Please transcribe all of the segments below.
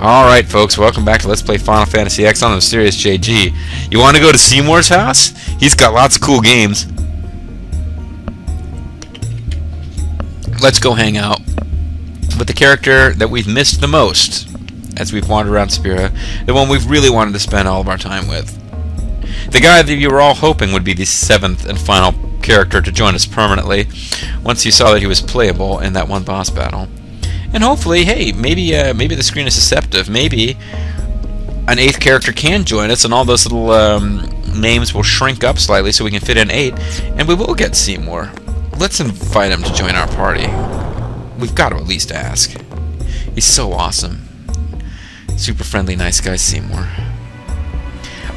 Alright folks, welcome back to Let's Play Final Fantasy X on the Mysterious JG. You want to go to Seymour's house? He's got lots of cool games. Let's go hang out with the character that we've missed the most as we've wandered around Spira, the one we've really wanted to spend all of our time with. The guy that you were all hoping would be the 7th and final character to join us permanently once you saw that he was playable in that one boss battle. And hopefully, hey, maybe the screen is deceptive. Maybe an 8th character can join us, and all those little names will shrink up slightly so we can fit in 8, and we will get Seymour. Let's invite him to join our party. We've got to at least ask. He's so awesome. Super friendly, nice guy Seymour.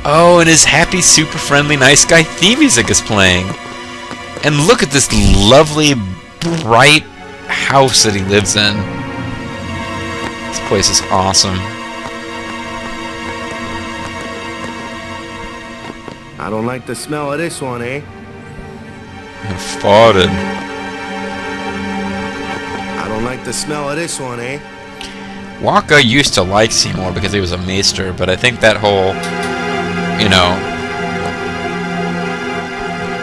Oh, and his happy, super friendly, nice guy theme music is playing. And look at this lovely, bright house that he lives in. This place is awesome. I don't like the smell of this one, eh? I farted. I don't like the smell of this one, eh? Waka used to like Seymour because he was a maester, but I think that whole, you know,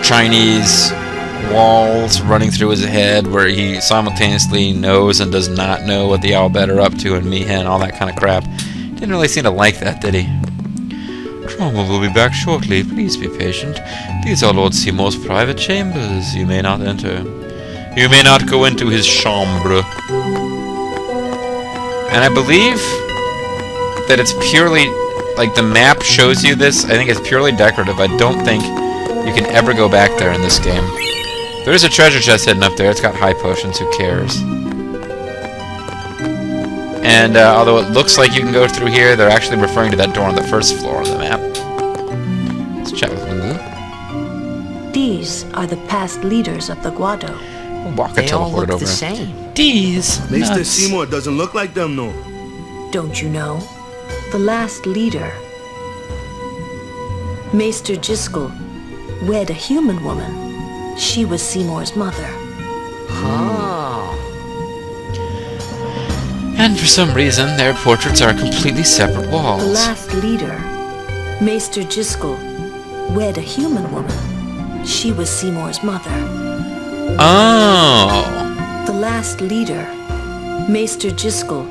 Chinese walls running through his head where he simultaneously knows and does not know what the Owlbat are up to and Miha and all that kind of crap. Didn't really seem to like that, did he? Trauma will be back shortly. Please be patient. These are Lord Seymour's private chambers. You may not enter. You may not go into his chambre. And I believe that it's purely, like, the map shows you this. I think it's purely decorative. I don't think you can ever go back there in this game. There is a treasure chest hidden up there. It's got high potions. Who cares? And although it looks like you can go through here, they're actually referring to that door on the first floor of the map. Let's chat with Lulu. These are the past leaders of the Guado. Waka They all teleported look over. the same. These Maester nuts. Seymour doesn't look like them, no. Don't you know? The last leader, Maester Jiskel, wed a human woman. She was Seymour's mother. Oh. And for some reason, their portraits are completely separate walls. The last leader, Maester Jiskel, wed a human woman. She was Seymour's mother. Oh. The last leader, Maester Jiskel,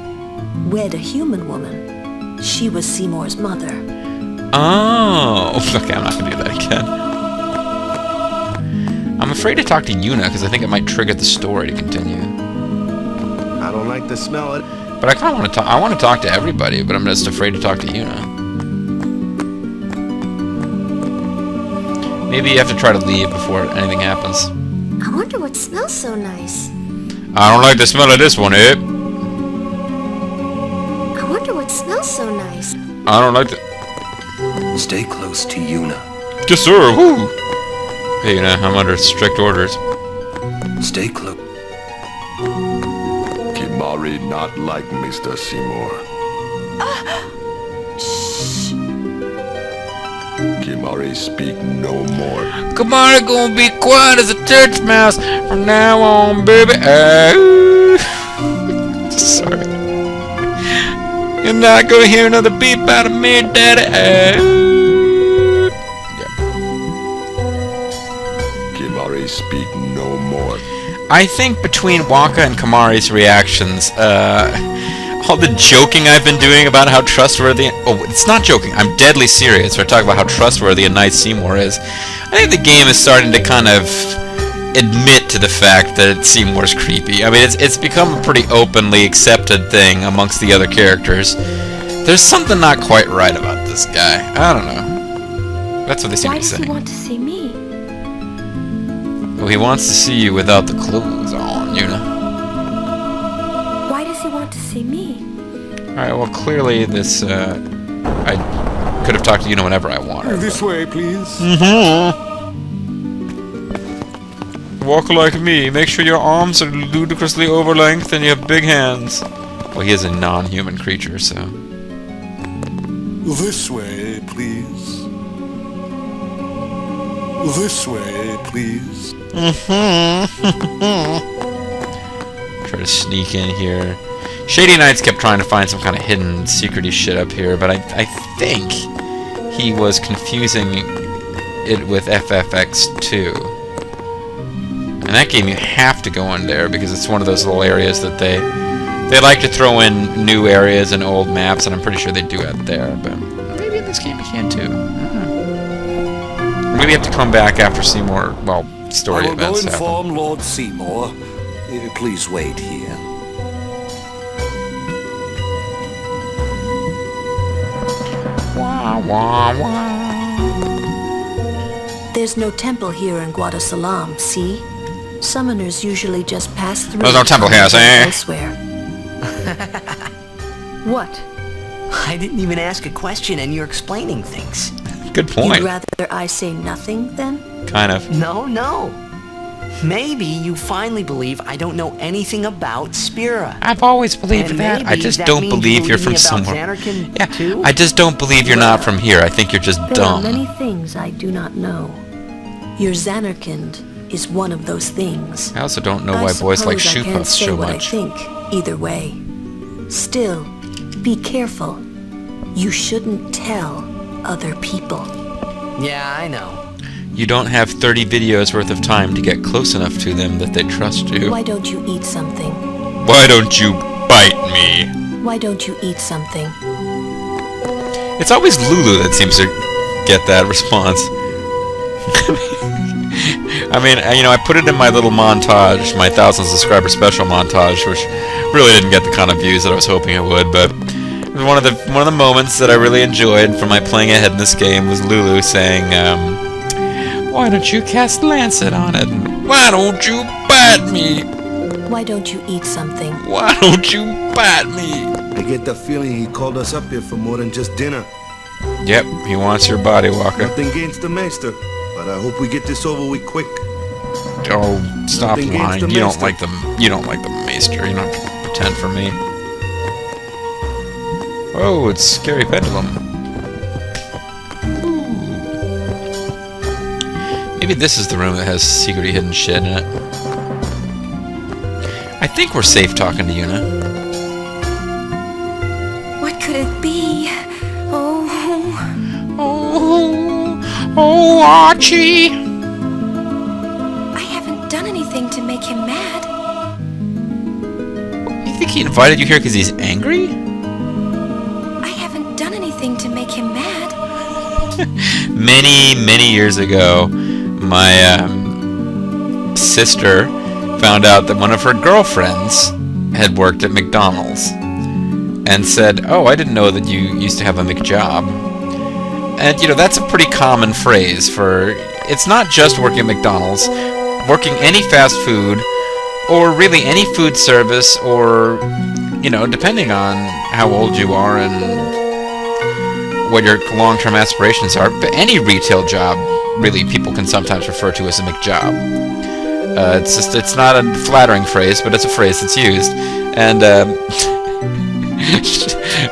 wed a human woman. She was Seymour's mother. Oh. Okay, I'm not going to do that again. I'm afraid to talk to Yuna because I think it might trigger the story to continue. I don't like the smell of it. But I kind of want to talk. I want to talk to everybody, but I'm just afraid to talk to Yuna. Maybe you have to try to leave before anything happens. I wonder what smells so nice. I don't like the smell of this one, eh? I wonder what smells so nice. I don't like the... Stay close to Yuna. Yes, sir. Woo. Hey, Yuna, I'm under strict orders. Stay close. Kimari not like Mr. Seymour. Shh. Kimari speak no more. Kamari gonna be quiet as a church mouse from now on, baby. Sorry. You're not gonna hear another beep out of me, daddy. Kimari speak no more. I think between Waka and Kamari's reactions, all the joking I've been doing about how trustworthy... Oh, it's not joking. I'm deadly serious when I talk about how trustworthy and nice Seymour is. I think the game is starting to kind of admit to the fact that Seymour's creepy. I mean, it's become a pretty openly accepted thing amongst the other characters. There's something not quite right about this guy. I don't know. That's what they seem Why to be does he saying. want to see me? Well, he wants to see you without the clothes on, you know. Why does he want to see me? Alright, well, clearly this, I could have talked to you whenever I wanted. This way, please. Mm-hmm. Walk like me. Make sure your arms are ludicrously over length and you have big hands. Well, he is a non-human creature, so... This way, please. This way, please. Mm-hmm. Try to sneak in here. Shady Knights kept trying to find some kind of hidden, secrety shit up here, but I think he was confusing it with FFX2. And that game you have to go in there because it's one of those little areas that they like to throw in new areas and old maps, and I'm pretty sure they do it there, but maybe in this game you can too. Maybe you have to come back after Seymour, well, story I will events go happen. inform Lord Seymour. Please wait here. Wah, wah, wah. There's no temple here in Guado, see? Summoners usually just pass through. There's no temple here, see? Elsewhere. What? I didn't even ask a question and you're explaining things. Good point. You'd rather I say nothing, then? Kind of. No. Maybe you finally believe I don't know anything about Spira. I've always believed And that. I maybe just that don't means believe you're from believing about somewhere. Xanarkin Yeah, too? I just don't believe you're not from here. I think you're just There are dumb. many things I do not know. Your Xanarkind is one of those things. I also don't know I why boys like suppose I shoe can't puffs say so what much. I think, either way. Still, be careful. You shouldn't tell other people. Yeah, I know. You don't have 30 videos worth of time to get close enough to them that they trust you. Why don't you eat something? Why don't you bite me? Why don't you eat something? It's always Lulu that seems to get that response. I mean, you know, I put it in my little montage, my 1,000 subscriber special montage, which really didn't get the kind of views that I was hoping it would, but one of the moments that I really enjoyed from my playing ahead in this game was Lulu saying, why don't you cast Lancet on it? And, why don't you bite me? Why don't you eat something? Why don't you bite me? I get the feeling he called us up here for more than just dinner. Yep, he wants your body, Walker. Nothing against the maester, but I hope we get this over with quick. Oh, stop Nothing against lying. the You don't maester. like the maester. You don't have to pretend for me. Oh, it's Scary Pendulum. Ooh. Maybe this is the room that has secretly hidden shit in it. I think we're safe talking to Yuna. What could it be? Oh, Oh, Archie! I haven't done anything to make him mad. You think he invited you here because he's angry? I haven't done anything to make him mad. Many years ago, my sister found out that one of her girlfriends had worked at McDonald's and said, oh, I didn't know that you used to have a McJob. And, you know, that's a pretty common phrase for, it's not just working at McDonald's, working any fast food, or really any food service, or, you know, depending on how old you are and what your long-term aspirations are, but any retail job, really, people can sometimes refer to as a McJob. It's not a flattering phrase, but it's a phrase that's used. And,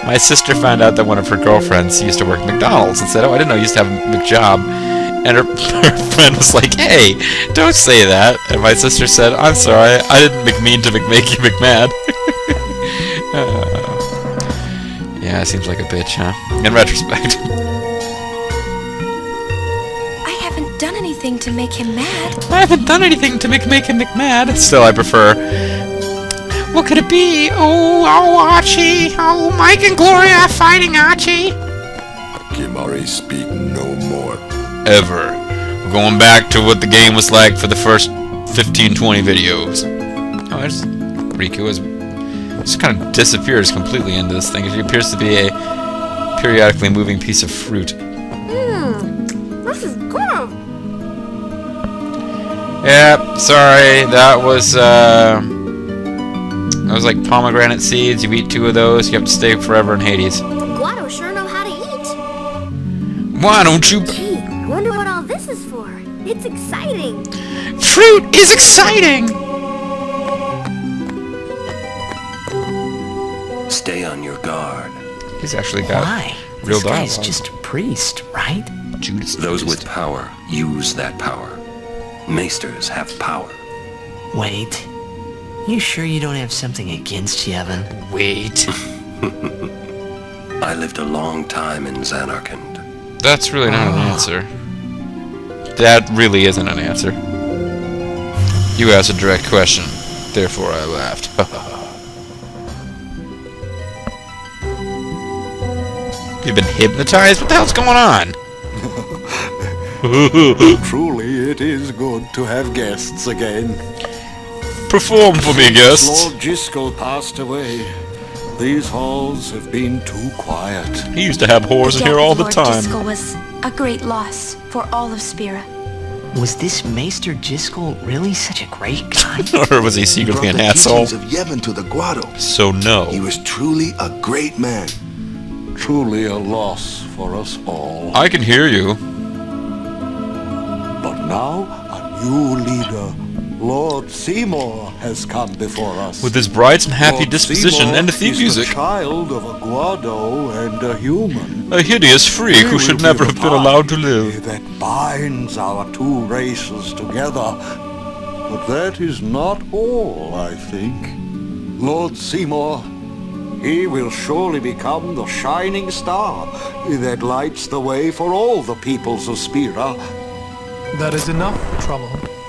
my sister found out that one of her girlfriends used to work at McDonald's and said, oh, I didn't know you used to have a McJob. And her friend was like, hey, don't say that. And my sister said, I'm sorry, I didn't mean to make you McMad. Yeah, seems like a bitch, huh? In retrospect. I haven't done anything to make him mad. I haven't done anything to make him McMad. Still, I prefer... What could it be? Oh, Archie! Oh, Mike and Gloria are fighting, Archie! Kimari, speak no more. Ever. We're going back to what the game was like for the first 15-20 videos. Oh, there's Riku just kind of disappears completely into this thing. She appears to be a periodically moving piece of fruit. This is good. Yeah, sorry, that was like pomegranate seeds. You eat 2 of those, you have to stay forever in Hades. Guado sure know how to eat. Why don't you... Gee, I wonder what all this is for. It's exciting. Fruit is exciting! Stay on your guard. He's actually got Why? real This guy's dialogue. just a priest, right? Judas Those Priest. with power use that power. Maesters have power. Wait. You sure you don't have something against Yevon? Wait. I lived a long time in Zanarkand. That's really not an answer. That really isn't an answer. You asked a direct question, therefore I laughed. You've been hypnotized? What the hell's going on? Truly, it is good to have guests again. Perform for me, guest. Lord Jiskel passed away. These halls have been too quiet. He used to have whores in here all the time. Lord Jiskel was a great loss for all of Spira. Was this Maester Jiskel really such a great guy? Or was he secretly Brought an the asshole? teachings of Yevon to the Guado. So no. He was truly a great man. Truly a loss for us all. I can hear you. But now, a new leader, Lord Seymour, has come before us. With his bright and happy Lord disposition Seymour and the theme is music. the child of a Guado and a human. A hideous freak who should never have been allowed to live. That binds our two races together. But that is not all, I think. Lord Seymour, he will surely become the shining star that lights the way for all the peoples of Spira. That is enough trouble.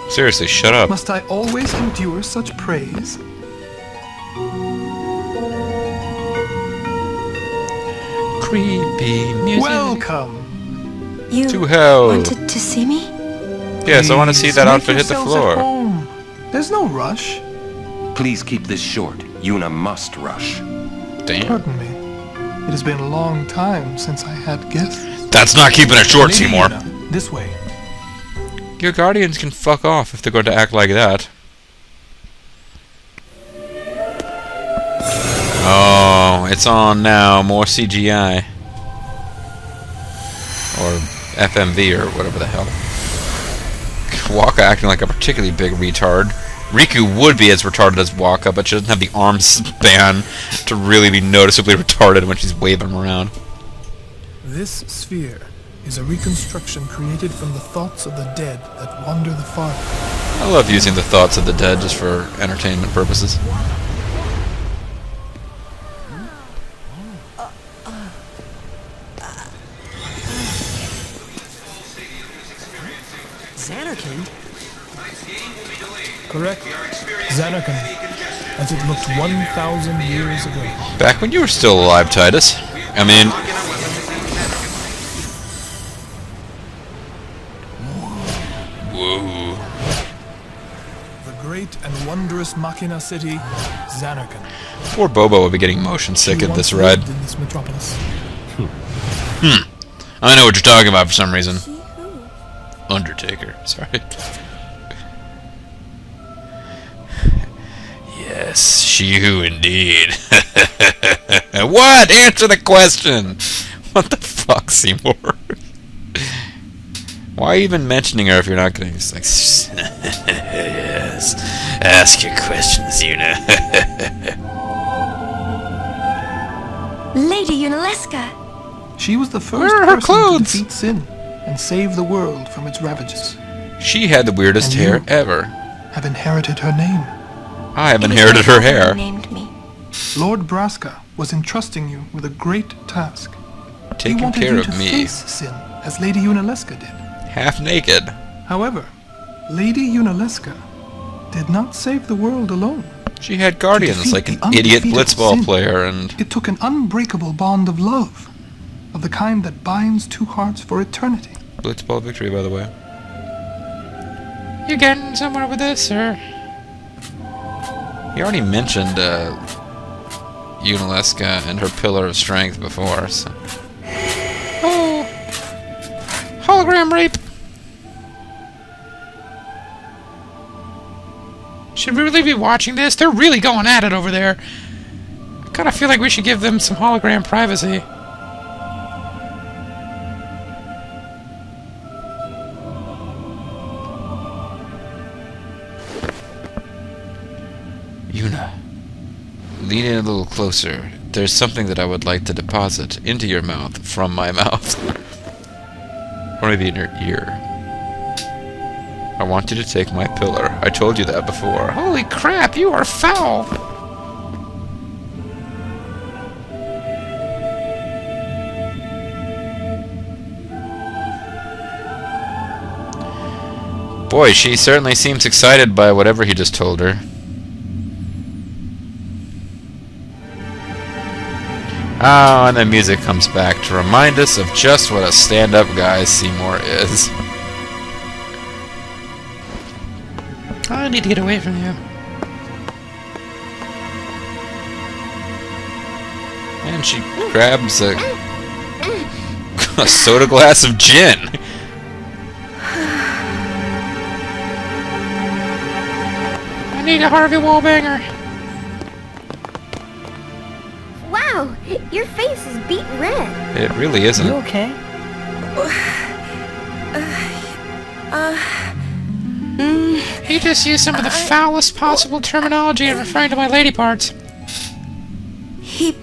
Seriously, shut up. Must I always endure such praise? Creepy music. Welcome! You To hell. wanted to see me? Yes, I want to see that Please outfit make hit the yourselves at floor. home. There's no rush. Please keep this short. Yuna must rush. Damn. Pardon me. It has been a long time since I had guests. That's not keeping it short, Lady Seymour. Yuna, this way. Your guardians can fuck off if they're going to act like that. Oh, it's on now. More CGI. Or FMV or whatever the hell. Waka acting like a particularly big retard. Riku would be as retarded as Waka, but she doesn't have the arm span to really be noticeably retarded when she's waving around. This sphere is a reconstruction created from the thoughts of the dead that wander the far. I love using the thoughts of the dead just for entertainment purposes. Zanarkand? Correct. Zanarkand, as it looked 1,000 years ago. Back when you were still alive, Titus. I mean... Whoa. The great and wondrous Machina city, Zanarkand. Poor Bobo will be getting motion sick She at this once ride. lived in this metropolis. I know what you're talking about for some reason. Undertaker, sorry. Yes, she who indeed. What? Answer the question! What the fuck, Seymour? Why even mentioning her if you're not gonna just like yes. Ask your questions, Yuna. Lady Yunalesca! She was the first Where are her person clothes? to defeat sin and save the world from its ravages. She had the weirdest And hair you? ever. Have inherited her name. I have It is inherited my her father hair. who named me. Lord Braska was entrusting you with a great task. He Taking wanted care you of to me. face sin, as Lady Yunalesca did. Half naked. However, Lady Yunalesca did not save the world alone. She had guardians defeat like an the idiot undefeatable blitzball sin, player and... It took an unbreakable bond of love, of the kind that binds two hearts for eternity. Blitzball victory, by the way. You're getting somewhere with this, sir. He already mentioned Yunalesca and her pillar of strength before, so... Oh! Hologram rape! Should we really be watching this? They're really going at it over there. I kinda feel like we should give them some hologram privacy. Yuna, lean in a little closer. There's something that I would like to deposit into your mouth from my mouth. Or maybe in your ear. I want you to take my pillar. I told you that before. Holy crap, you are foul! Boy, she certainly seems excited by whatever he just told her. Oh, and the music comes back to remind us of just what a stand-up guy Seymour is. I need to get away from you. And she grabs a soda glass of gin. I need a Harvey Wallbanger. Wow, your face is beet red. It really isn't. You okay? He just used some of the foulest possible terminology in referring to my lady parts. He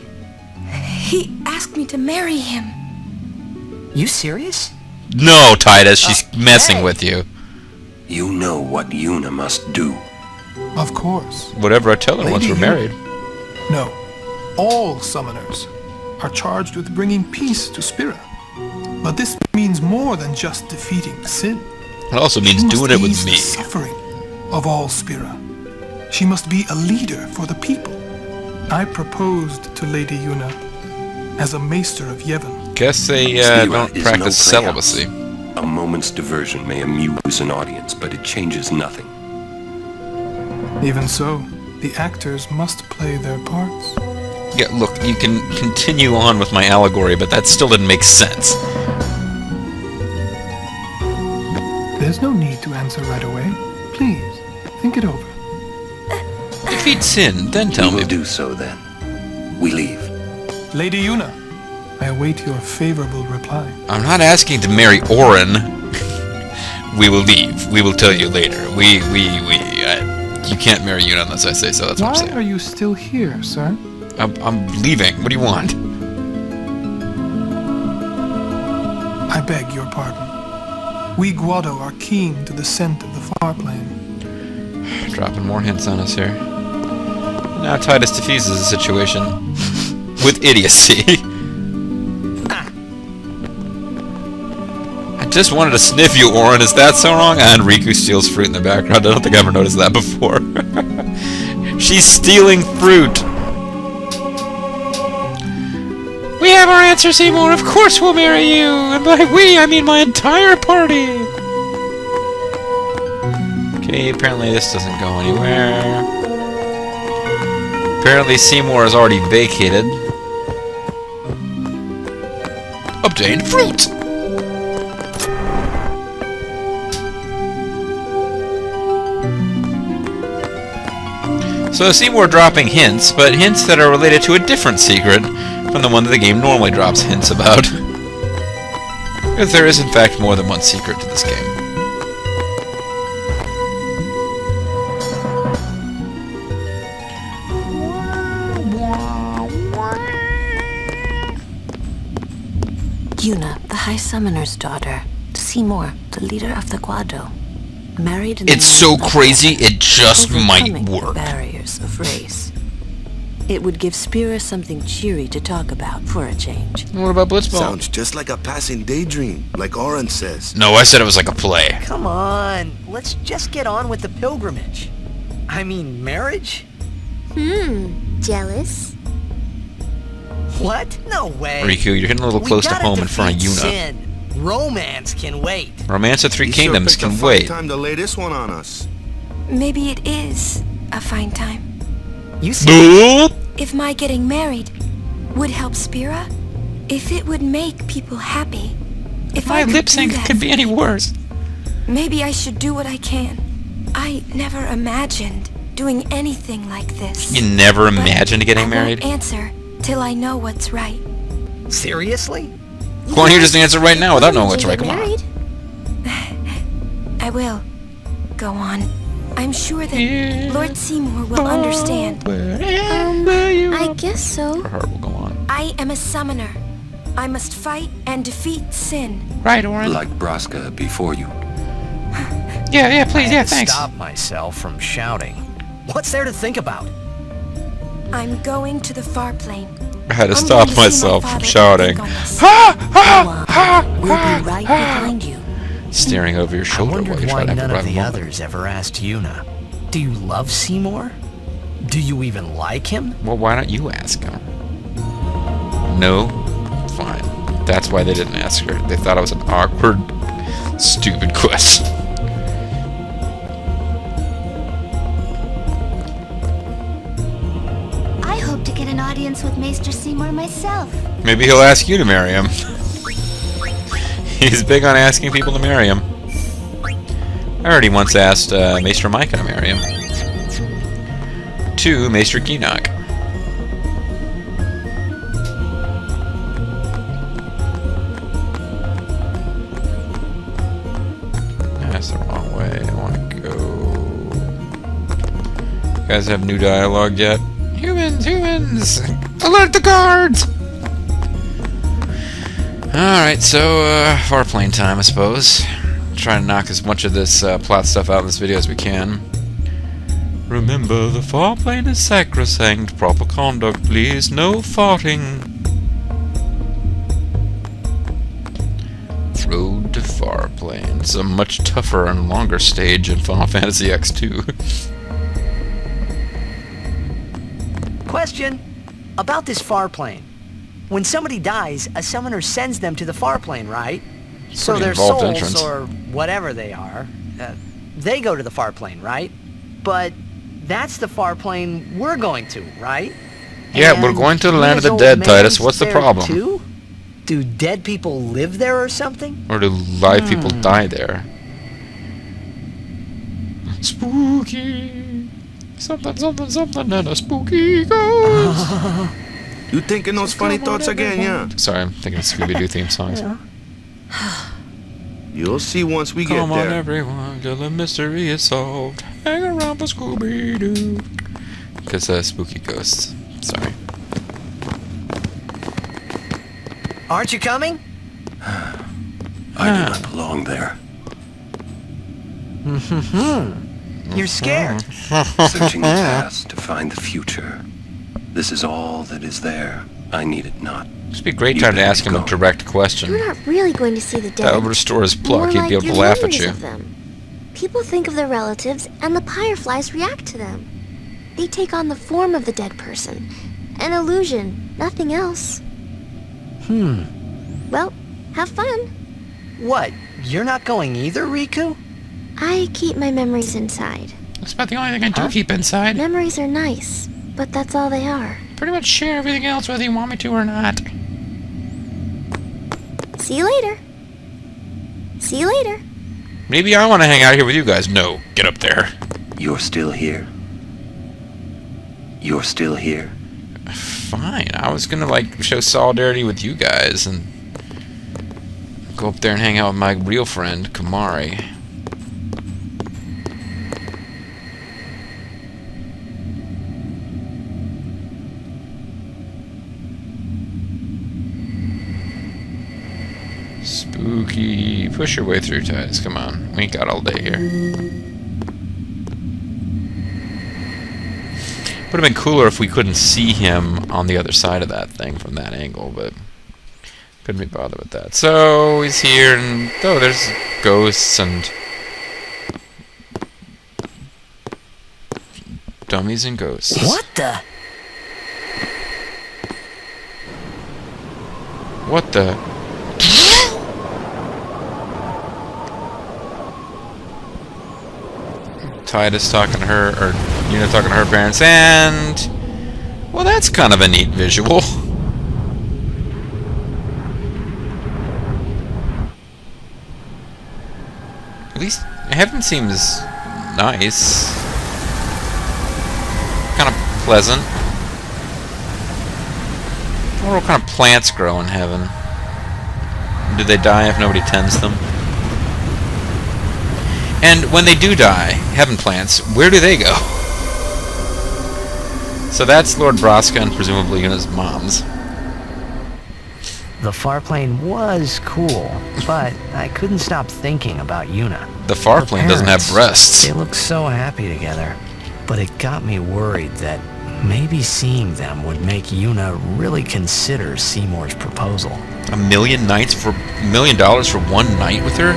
asked me to marry him. You serious? No, Titus, she's messing with you. You know what Yuna must do. Of course. Whatever I tell her once Lady we're married. No. All summoners are charged with bringing peace to Spira. But this means more than just defeating sin. It also means She doing must it with ease the me. suffering of all Spira. She must be a leader for the people. I proposed to Lady Yuna as a maester of Yevon. Guess they Spira don't is practice no playhouse. celibacy. A moment's diversion may amuse an audience, but it changes nothing. Even so, the actors must play their parts. Yeah, look, you can continue on with my allegory, but that still didn't make sense. There's no need to answer right away. Please, think it over. Defeat sin, then tell We me. will do so then. We leave. Lady Yuna, I await your favorable reply. I'm not asking to marry Orin. We will leave. We will tell you later. You can't marry Yuna unless I say so, that's what I'm Why saying. are you still here, sir? I'm leaving. What do you want? I beg your pardon. We Guado are keen to the scent of the far plane. Dropping more hints on us here. Now Titus diffuses the situation with idiocy. I just wanted to sniff you, Orin. Is that so wrong? And Riku steals fruit in the background. I don't think I've ever noticed that before. She's stealing fruit. We have our answer, Seymour. Of course we'll marry you. And by we, I mean my entire party. Okay, apparently this doesn't go anywhere. Apparently Seymour has already vacated. Obtained fruit! So Seymour dropping hints, but hints that are related to a different secret from the one that the game normally drops hints about. Because there is in fact more than one secret to this game. Yuna, the High Summoner's daughter. Seymour, the leader of the Guado. Married in the It's so name of crazy, it just might overcoming the work. barriers of race. It would give Spira something cheery to talk about for a change. What about Blitzball? Sounds just like a passing daydream, like Oren says. No, I said it was like a play. Come on, let's just get on with the pilgrimage. I mean, marriage? Jealous? What? No way. Riku, you're getting a little We close to gotta home in front of defeat Yuna. sin. Romance can wait. Romance of Three You sure Kingdoms picked a can fine wait. time to lay this one on us. Maybe it is a fine time. You see, Boo! If my getting married would help Spira, if it would make people happy, if My I could lip do sync that could be for any people, worse. maybe I should do what I can. I never imagined doing anything like this. You never But imagined getting I married? won't answer till I know what's right. seriously? Why don't you just answer right now without knowing what's right? Come on. Married? I will. Go on. I'm sure that Lord Seymour will understand. I guess so. Her heart will go on. I am a summoner. I must fight and defeat sin. Right, Orin. Like Braska before you. Yeah, please, I yeah, had to thanks. stop myself from shouting. What's there to think about? I'm going to the far plane. I had to I'm stop going to see my myself from father shouting. and think on this. We'll be right behind you. Staring over your I shoulder while wondered you're why trying to none have a of the moment. others ever asked Yuna. Do you love Seymour? Do you even like him? Well, why don't you ask him? No? Fine. That's why they didn't ask her. They thought it was an awkward, stupid question. I hope to get an audience with Maester Seymour myself. Maybe he'll ask you to marry him. He's big on asking people to marry him. I already once asked Maester Micah to marry him. To Maester Geenock. That's the wrong way. I want to go. You guys have new dialogue yet? Humans! Alert the guards! Alright, so, farplane time, I suppose. Try to knock as much of this plot stuff out in this video as we can. Remember, the farplane is sacrosanct. Proper conduct, please. No farting. Road to farplane. It's a much tougher and longer stage in Final Fantasy X2. Question about this far plane. When somebody dies, a summoner sends them to the far plane, right? So Pretty their involved souls, entrance. or whatever they are, they go to the far plane, right? But that's the far plane we're going to, right? Yeah, And we're going to the land of the Yuna's dead, old Titus. man's What's the there problem? Too? Do dead people live there or something? Or do live people die there? Spooky! Something, and a spooky ghost! You thinking those funny thoughts again, yeah? Sorry, I'm thinking of Scooby-Doo theme songs. You'll see once we get Come on, there. everyone, till the mystery is solved. Hang around for Scooby-Doo. Because spooky ghosts. Sorry. Aren't you coming? I do not belong there. You're scared. Searching the past to find the future. This is all that is there. I need it not. This would be a great time to ask him a direct question. You're not really going to see the dead. That would restore his pluck. More He'd like be able to your laugh at memories you. of them. People think of their relatives, and the fireflies react to them. They take on the form of the dead person. An illusion, nothing else. Well, have fun. What? You're not going either, Riku? I keep my memories inside. That's about the only thing I do keep inside. Memories are nice, but that's all they are. Pretty much share everything else whether you want me to or not. See you later. See you later. Maybe I want to hang out here with you guys. No, get up there. You're still here. You're still here. Fine. I was gonna show solidarity with you guys and go up there and hang out with my real friend, Kamari. Spooky. Push your way through, Titus. Come on. We ain't got all day here. Would have been cooler if we couldn't see him on the other side of that thing from that angle, but couldn't be bothered with that. So he's here, and there's ghosts and dummies and ghosts. What the? What the? Titus talking to her, or Yuna talking to her parents, and well, that's kind of a neat visual. At least heaven seems nice, kind of pleasant. I wonder what kind of plants grow in heaven. Do they die if nobody tends them? And when they do die, heaven plants, where do they go? So that's Lord Braska and presumably Yuna's mom's. The far plane was cool, but I couldn't stop thinking about Yuna. The far plane doesn't have parents, breasts. They look so happy together. But it got me worried that maybe seeing them would make Yuna really consider Seymour's proposal. $1 million for one night with her?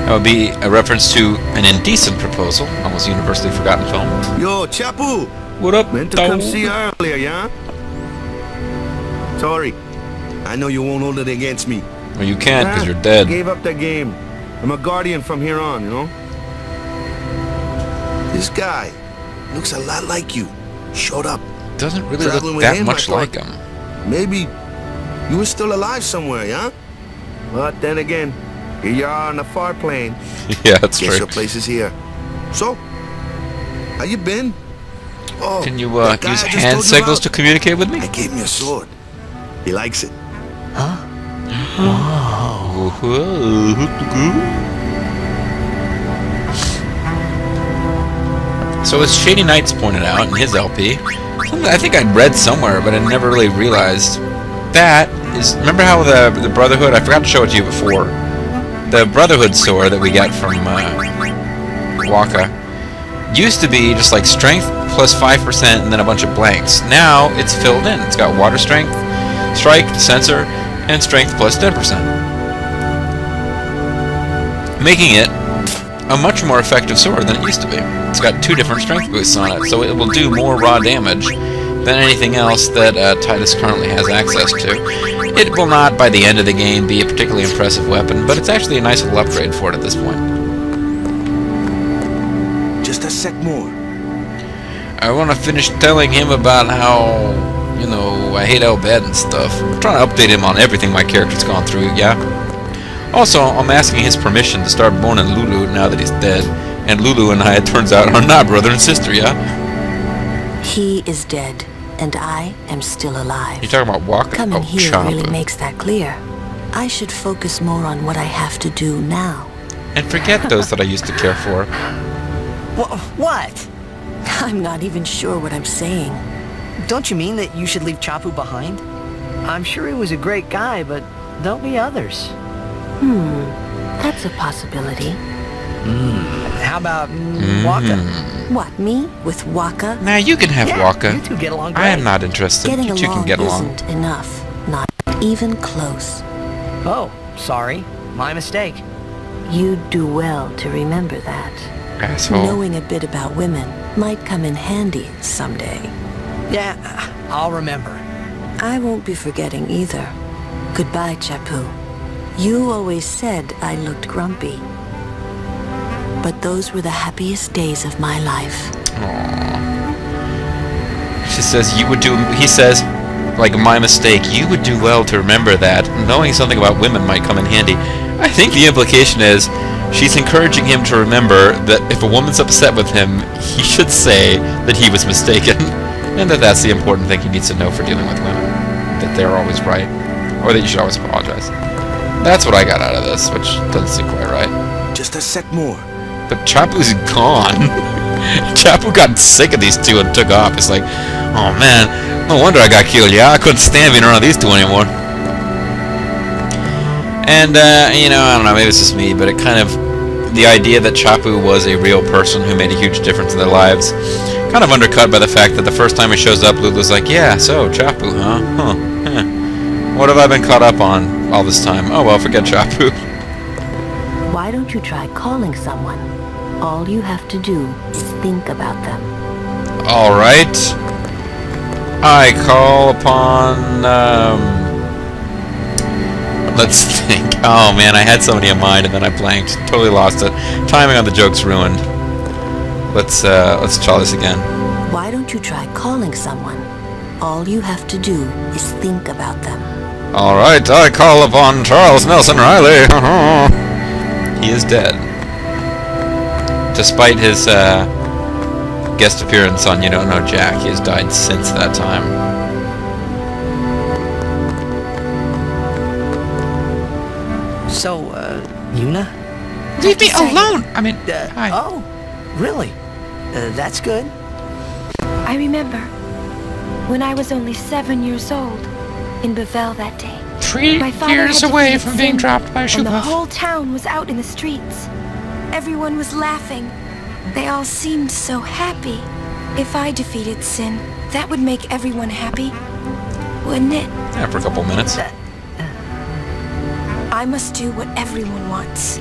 That would be a reference to an indecent proposal, almost universally forgotten film. Yo, Chapu! What up, Meant to come see you earlier, yeah? Sorry. I know you won't hold it against me. Well, you can't because you're dead. Gave up the game. I'm a guardian from here on, you know? This guy looks a lot like you. Showed up. Doesn't really Traveling look with that him, much I like thought him. Maybe you were still alive somewhere, yeah? But then again, here you are on the far plane. Yeah, that's Guess true. your place is here. So, how you been? Oh, Can you that guy use I just hand told you signals about? to communicate with me? I gave him your sword. He likes it. So as Shady Knights pointed out in his LP, something I think I'd read somewhere, but I never really realized. That is, remember how the Brotherhood, I forgot to show it to you before, the Brotherhood sword that we get from Waka used to be just like strength plus 5% and then a bunch of blanks. Now it's filled in. It's got water strength, strike, sensor, and strength plus 10%. Making it a much more effective sword than it used to be. It's got 2 different strength boosts on it, so it will do more raw damage than anything else that Titus currently has access to. It will not, by the end of the game, be a particularly impressive weapon, but it's actually a nice little upgrade for it at this point. Just a sec more. I want to finish telling him about how, you know, I hate Elbed and stuff. I'm trying to update him on everything my character's gone through, yeah? Also, I'm asking his permission to start boning Lulu now that he's dead. And Lulu and I, it turns out, are not brother and sister, yeah? He is dead, and I am still alive. You talking about Waka? Coming here Chapu. really makes that clear. I should focus more on what I have to do now. And forget those that I used to care for. What? I'm not even sure what I'm saying. Don't you mean that you should leave Chapu behind? I'm sure he was a great guy, but there'll be others. That's a possibility. How about Waka? What, me? With Waka? Nah, you can have Waka. You two get along great. I am not interested. Getting You two along can get along. isn't enough. Not even close. Oh, sorry. My mistake. You'd do well to remember that. Asshole. Knowing a bit about women might come in handy someday. Yeah, I'll remember. I won't be forgetting either. Goodbye, Chapu. You always said I looked grumpy. But those were the happiest days of my life. Aww. She says, you would do, he says, like, my mistake, you would do well to remember that. Knowing something about women might come in handy. I think the implication is, she's encouraging him to remember that if a woman's upset with him, he should say that he was mistaken. And that that's the important thing he needs to know for dealing with women. That they're always right. Or that you should always apologize. That's what I got out of this, which doesn't seem quite right. Just a sec more. But Chapu's gone. Chapu got sick of these two and took off. It's like, oh man, no wonder I got killed. Yeah, I couldn't stand being around these two anymore. And, you know, I don't know, maybe it's just me, but it kind of, the idea that Chapu was a real person who made a huge difference in their lives, kind of undercut by the fact that the first time he shows up, Lulu's like, yeah, so, Chapu, huh? What have I been caught up on all this time? Oh, well, forget Chapu. Why don't you try calling someone? All you have to do is think about them. Alright. I call upon, let's think. Oh man, I had somebody in mind and then I blanked. Totally lost it. Timing on the joke's ruined. Let's try this again. Why don't you try calling someone? All you have to do is think about them. Alright, I call upon Charles Nelson Riley. He is dead. Despite his guest appearance on You Don't Know Jack, he has died since that time. So, Yuna? Leave me alone! I mean, hi. Oh, really? That's good. I remember when I was only 7 years old in Bavel that day. 3 My father years had away defeated from being Sin, dropped by a shoe and the puff. whole town was out in the streets. Everyone was laughing. They all seemed so happy. If I defeated Sin, that would make everyone happy, wouldn't it? Yeah, for a couple minutes. I must do what everyone wants,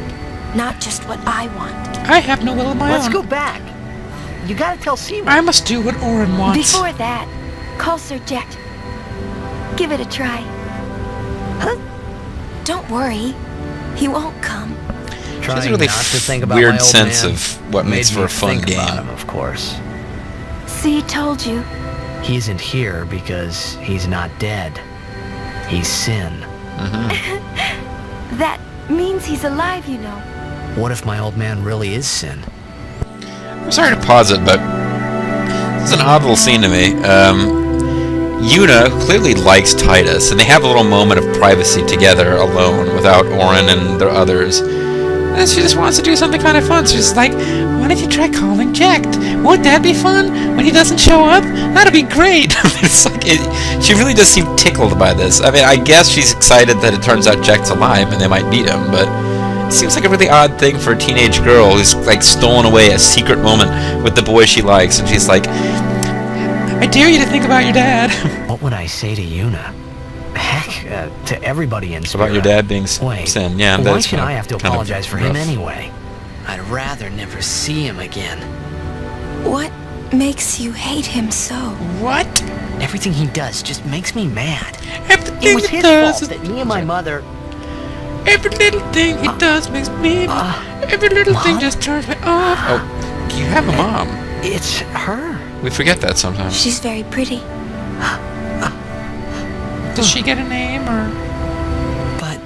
not just what I want. I have no will of my Let's own. go back. You gotta tell Seymour. I must do what Orin wants. Before that, call Sir Jet. Give it a try. Huh? Don't worry. He won't come. She has a Trying really not to think about weird my old sense man of what made makes for me a fun think about game. him, of course. See, told you. He isn't here because he's not dead. He's Sin. That means he's alive, you know. What if my old man really is Sin? I'm sorry to pause it, but it's an odd little scene to me. Yuna clearly likes Titus, and they have a little moment of privacy together, alone, without Orin and the others. And she just wants to do something kind of fun. So she's like, why don't you try calling Jecht? Won't that be fun? When he doesn't show up? That'll be great. I mean, it's like she really does seem tickled by this. I mean, I guess she's excited that it turns out Jecht's alive and they might beat him, but it seems like a really odd thing for a teenage girl who's like stolen away a secret moment with the boy she likes, and she's like, I dare you to think about your dad. What would I say to Yuna? Heck, to everybody in Spira. About your dad being Wait, Sin. Yeah, why that's should I have to kind of apologize for him rough. anyway? I'd rather never see him again. What makes you hate him so? What? Everything he does just makes me mad. Everything It was he his does. fault that me and my mother... Every little thing he does makes me. Every little thing Mom? just turns me off. Oh, you have a mom. It's her. We forget that sometimes. She's very pretty. Does she get a name or? But...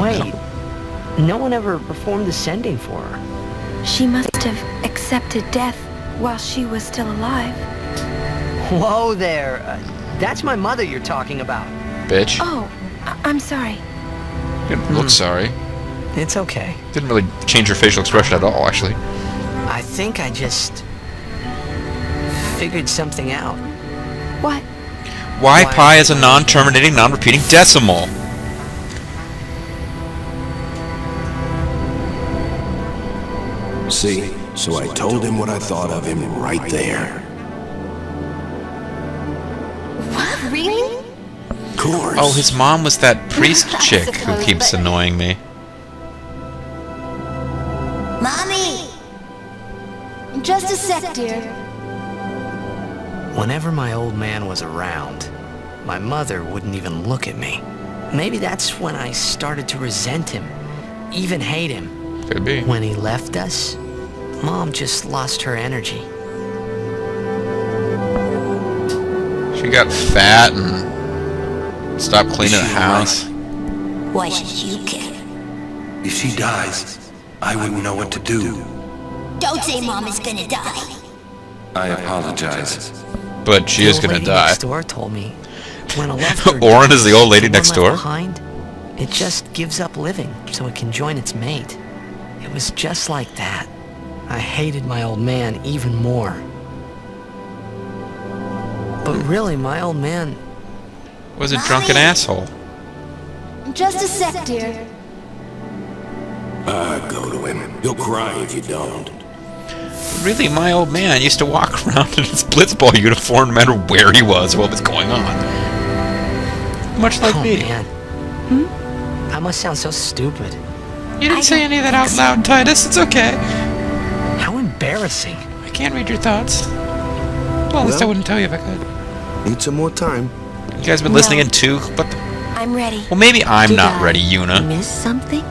Wait. No one ever performed the sending for her. She must have accepted death while she was still alive. Whoa there. That's my mother you're talking about. Bitch. Oh, I'm sorry. You didn't look sorry. It's okay. Didn't really change your facial expression at all, actually. I think I just... figured something out. What? Why pi is a non-terminating, non-repeating decimal? See, so I told him what I thought of him right there. What? Really? Of course. Oh, his mom was that priest chick who keeps annoying me. Mommy! Just a sec, dear. Whenever my old man was around, my mother wouldn't even look at me. Maybe that's when I started to resent him, even hate him. Could be. When he left us, Mom just lost her energy. She got fat and stopped cleaning the house. Why should you care? If she dies, I wouldn't know what to do. Don't say Mom is gonna die. I apologize. But she is gonna die. Next door told me when a loved bird Orin is the old lady one next left door? behind, it just gives up living so it can join its mate. It was just like that. I hated my old man even more. But really, my old man... Was a drunken asshole. Just a sec, dear. Go to him. He'll cry if you don't. Really, my old man used to walk around in his blitzball uniform no matter where he was or what was going on. Much like me. Man. I must sound so stupid. You didn't say any of that out loud, Titus. It's okay. How embarrassing. I can't read your thoughts. Well, at least I Well- wouldn't tell you if I could. Need some more time. You guys been listening in too? But I'm ready. well, maybe I'm Did not I ready, Yuna. Miss something?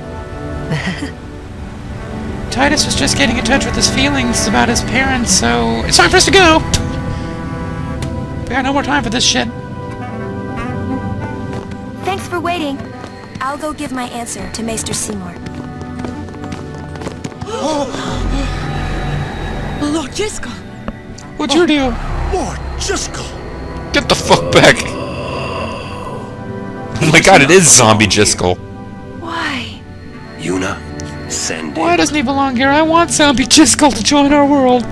Titus was just getting in touch with his feelings about his parents, so it's time for us to go. We got no more time for this shit. Thanks for waiting. I'll go give my answer to Maester Seymour. Lord Jiskel! What's your deal? Lord Jiskel! Get the fuck back. Oh my god, it is Zombie Jiskel. Why? Yuna, send Why him. doesn't he belong here? I want Zombie Jiskel to join our world.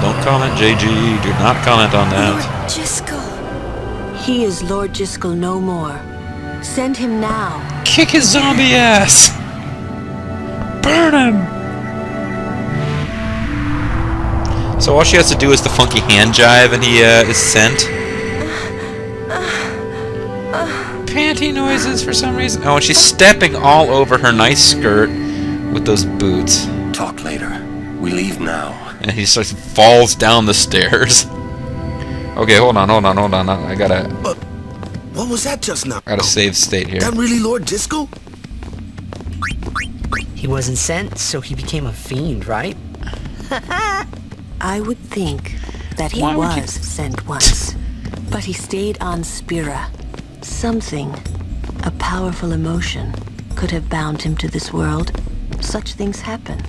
Don't comment, JG. Do not comment on that. Lord Jiskel. He is Lord Jiskel no more. Send him now. Kick his zombie ass! Burn him! So all she has to do is the funky hand jive and he is sent. Panty noises for some reason. Oh, and she's stepping all over her nice skirt with those boots. Talk later. We leave now. And he just falls down the stairs. Okay, hold on. I gotta What was that just now? save state here. That really Lord Jiskel? He wasn't sent, so he became a fiend, right? I would think that he Why would you- was sent once, but he stayed on Spira. Something, a powerful emotion, could have bound him to this world. Such things happen.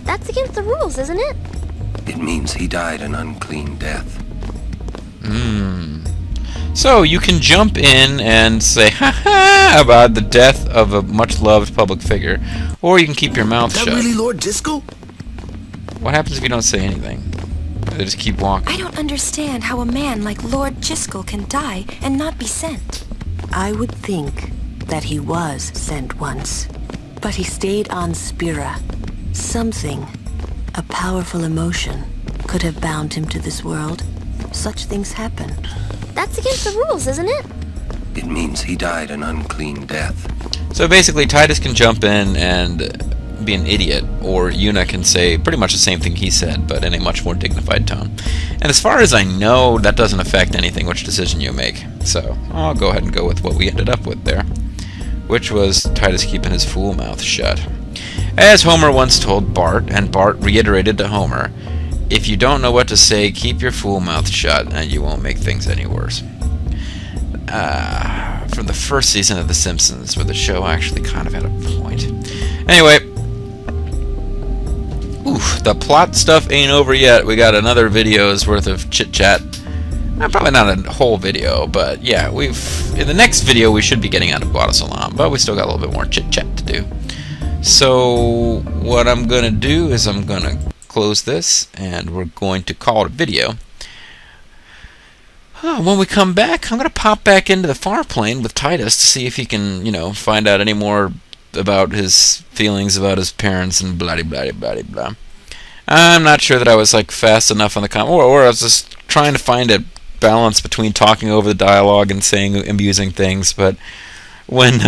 That's against the rules, isn't it? It means he died an unclean death. So you can jump in and say ha about the death of a much loved public figure, or you can keep your mouth That shut. really Lord Jiskel? What happens if you don't say anything? They just keep walking. I don't understand how a man like Lord Jiskel can die and not be sent. I would think that he was sent once, but he stayed on Spira. Something, a powerful emotion, could have bound him to this world. Such things happen. That's against the rules, isn't it? It means he died an unclean death. So basically, Titus can jump in and be an idiot, or Yuna can say pretty much the same thing he said, but in a much more dignified tone. And as far as I know, that doesn't affect anything which decision you make. So I'll go ahead and go with what we ended up with there, which was Titus keeping his fool mouth shut. As Homer once told Bart, and Bart reiterated to Homer, if you don't know what to say, keep your fool mouth shut, and you won't make things any worse. From the first season of The Simpsons, where the show actually kind of had a point. Anyway, the plot stuff ain't over yet. We got another video's worth of chit-chat. Probably not a whole video, but yeah, in the next video we should be getting out of Guado, but we still got a little bit more chit-chat to do. So what I'm gonna do is I'm gonna close this, and we're going to call it a video. When we come back, I'm going to pop back into the far plane with Titus to see if he can, find out any more about his feelings about his parents and blah-de-blah-de-blah-de-blah. I'm not sure that I was, fast enough on the or I was just trying to find a balance between talking over the dialogue and saying amusing things, but when...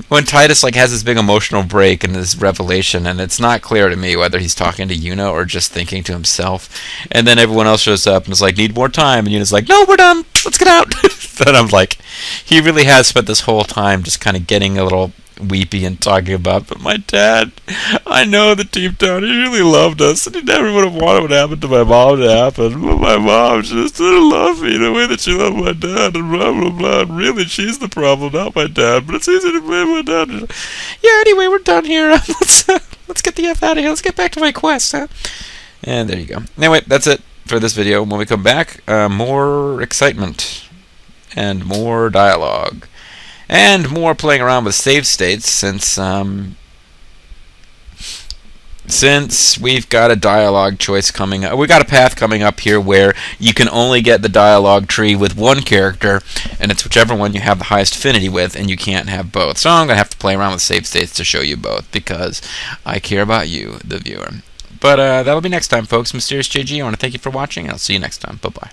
when Titus has this big emotional break and this revelation, and it's not clear to me whether he's talking to Yuna or just thinking to himself, and then everyone else shows up and is like, need more time, and Yuna's like, no, we're done, let's get out. Then I'm like, he really has spent this whole time just kind of getting a little weepy and talking about, but my dad, I know that deep down he really loved us, and he never would have wanted what happened to my mom to happen, but my mom just didn't love me the way that she loved my dad, and blah blah blah, and really she's the problem, not my dad, but it's easy to blame my dad. Yeah, anyway, we're done here. Let's get the F out of here, let's get back to my quest, huh? And there you go. Anyway, that's it for this video. When we come back, more excitement, and more dialogue. And more playing around with save states, since we've got a dialogue choice coming up. We've got a path coming up here where you can only get the dialogue tree with one character, and it's whichever one you have the highest affinity with, and you can't have both. So I'm going to have to play around with save states to show you both, because I care about you, the viewer. But that'll be next time, folks. Mysterious JG, I want to thank you for watching, and I'll see you next time. Bye-bye.